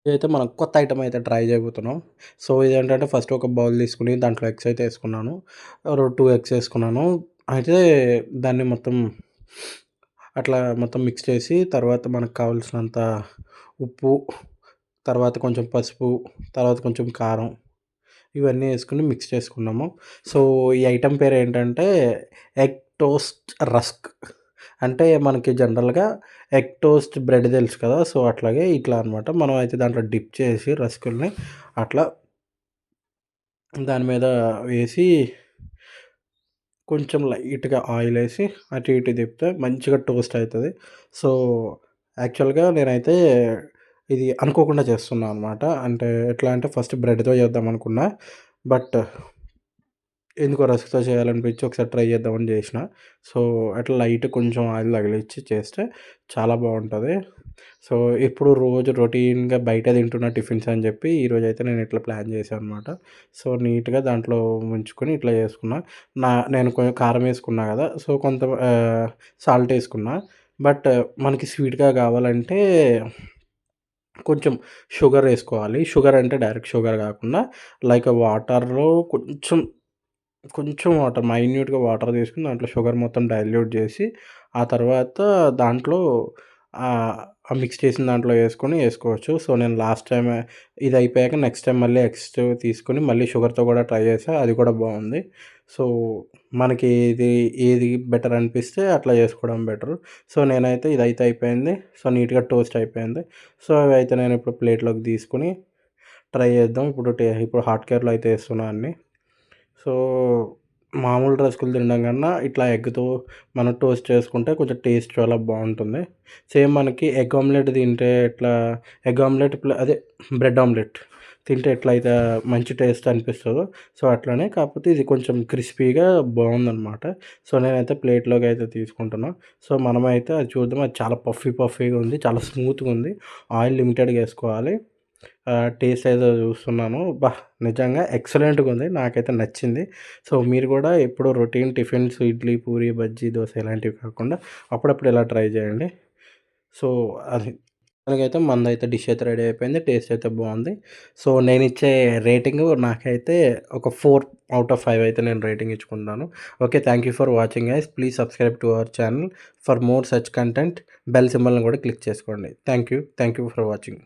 ఇదైతే మనం కొత్త ఐటెమ్ అయితే ట్రై చేయబోతున్నాం. సో, ఇదేంటంటే ఫస్ట్ ఒక బౌల్ తీసుకొని దాంట్లో ఎగ్స్ అయితే ఏసుకున్నాను. 2 ఎగ్స్ ఏసుకున్నాను. అయితే దాన్ని మొత్తం అట్లా మొత్తం మిక్స్ చేసి తర్వాత మనకు కావాల్సినంత ఉప్పు, తర్వాత కొంచెం పసుపు, తర్వాత కొంచెం కారం ఇవన్నీ ఏసుకొని మిక్స్ చేసుకున్నాము. సో, ఈ ఐటెమ్ పేరేంటంటే ఎగ్ టోస్ట్ రస్క్. అంటే మనకి జనరల్‌గా ఎగ్ టోస్ట్ బ్రెడ్ తెలుసు కదా! సో, అట్లాగే ఇట్లా అనమాట. మనం అయితే దాంట్లో డిప్ చేసి రస్కుల్ని అట్లా దాని మీద వేసి కొంచెం లైట్‌గా ఆయిలేసి అటు ఇటు తిప్పితే మంచిగా టోస్ట్ అయితది. సో, యాక్చువల్‌గా నేనైతే ఇది అనుకోకుండా చేస్తున్నా అనమాట. అంటే ఎట్లా అంటే ఫస్ట్ బ్రెడ్‌తో చేద్దాం అనుకున్నా. బట్ ఎందుకో రస్క్‌తో చేయాలనిపించి ఒకసారి ట్రై చేద్దామని చేసిన. సో, అట్లా లైట్‌గా కొంచెం ఆయిల్ తగిలిచ్చి చేస్తే చాలా బావుంటది. సో, ఎప్పుడు రోజు రొటీన్‌గా బయట తింటున్న టిఫిన్స్ అని చెప్పి ఈరోజైతే నేను ఇట్లా ప్లాన్ చేశా అనమాట. సో, నీట్‌గా దాంట్లో ముంచుకొని ఇట్లా చేసుకున్నా. నేను కొంచెం కారం ఏసుకున్నా కదా! So, salt ఏసుకున్నా. బట్ మనకి స్వీట్‌గా కావాలంటే కొంచెం షుగర్ ఏసుకోవాలి. షుగర్ అంటే డైరెక్ట్ షుగర్ కాకుండా లైక్ వాటర్‌లో కొంచెం కొంచెం వాటర్ మైన్యూట్‌గా వాటర్ తీసుకొని దాంట్లో షుగర్ మొత్తం డైల్యూట్ చేసి, ఆ తర్వాత దాంట్లో ఆ మిక్స్ చేసిన దాంట్లో ఏసుకోవచ్చు. సో, నేను లాస్ట్ టైమ్ ఇది అయిపోయాక నెక్స్ట్ టైమ్ మళ్ళీ ఎగ్స్ తీసుకొని మళ్ళీ షుగర్‌తో కూడా ట్రై చేశా. అది కూడా బావుంది. సో, మనకి ఏది బెటర్ అనిపిస్తే అట్లా చేసుకోవడం బెటరు. సో, నేనైతే ఇదైతే అయిపోయింది. సో, నీట్‌గా టోస్ట్ అయిపోయింది. సో, అవైతే నేను ఇప్పుడు ప్లేట్‌లోకి తీసుకొని ట్రై చేద్దాం. ఇప్పుడు హాట్ కేర్‌లో అయితే ఏస్తున్నా అన్నీ. సో, మామూలు రస్కులు తినడం కన్నా ఇట్లా ఎగ్‌తో మనం టోస్ట్ చేసుకుంటే కొంచెం టేస్ట్ చాలా బావుంటుంది. సేమ్ మనకి ఎగ్ ఆమ్లెట్ తింటే ఎట్లా ఎగ్ ఆమ్లెట్ అదే బ్రెడ్ ఆమ్లెట్ తింటే ఎట్లయితే మంచి టేస్ట్ అనిపిస్తదో, సో, అట్లనే కాకపోతే ఇది కొంచెం క్రిస్పీగా బావుందనమాట. సో, నేనైతే ప్లేట్‌లోకి అయితే తీసుకుంటున్నా. సో, మనమైతే అది చూద్దాం. అది చాలా పఫీగా ఉంది. చాలా స్మూత్‌గా ఉంది. ఆయిల్ లిమిటెడ్‌గా ఏసుకోవాలి. టేస్ట్ అయితే చూస్తున్నాను. నిజంగా ఎక్సలెంట్‌గుంది. నాకైతే నచ్చింది. సో, మీరు కూడా ఎప్పుడు రొటీన్ టిఫిన్స్ ఇడ్లీ, పూరి, బజ్జీ, దోస ఇలాంటివి కాకుండా అప్పుడప్పుడు ఇలా ట్రై చేయండి. సో, అది మొత్తానికైతే మందైతే డిష్ అయితే రెడీ అయిపోయింది. టేస్ట్ అయితే బావుంది. సో, నేనిచ్చే రేటింగు నాకైతే ఒక 4/5 అయితే నేను రేటింగ్ ఇచ్చుకుంటాను. Okay. Thank you for watching guys. Please subscribe to our channel for more such content. Bell సింబల్‌ని కూడా క్లిక్ చేసుకోండి. Thank you for watching.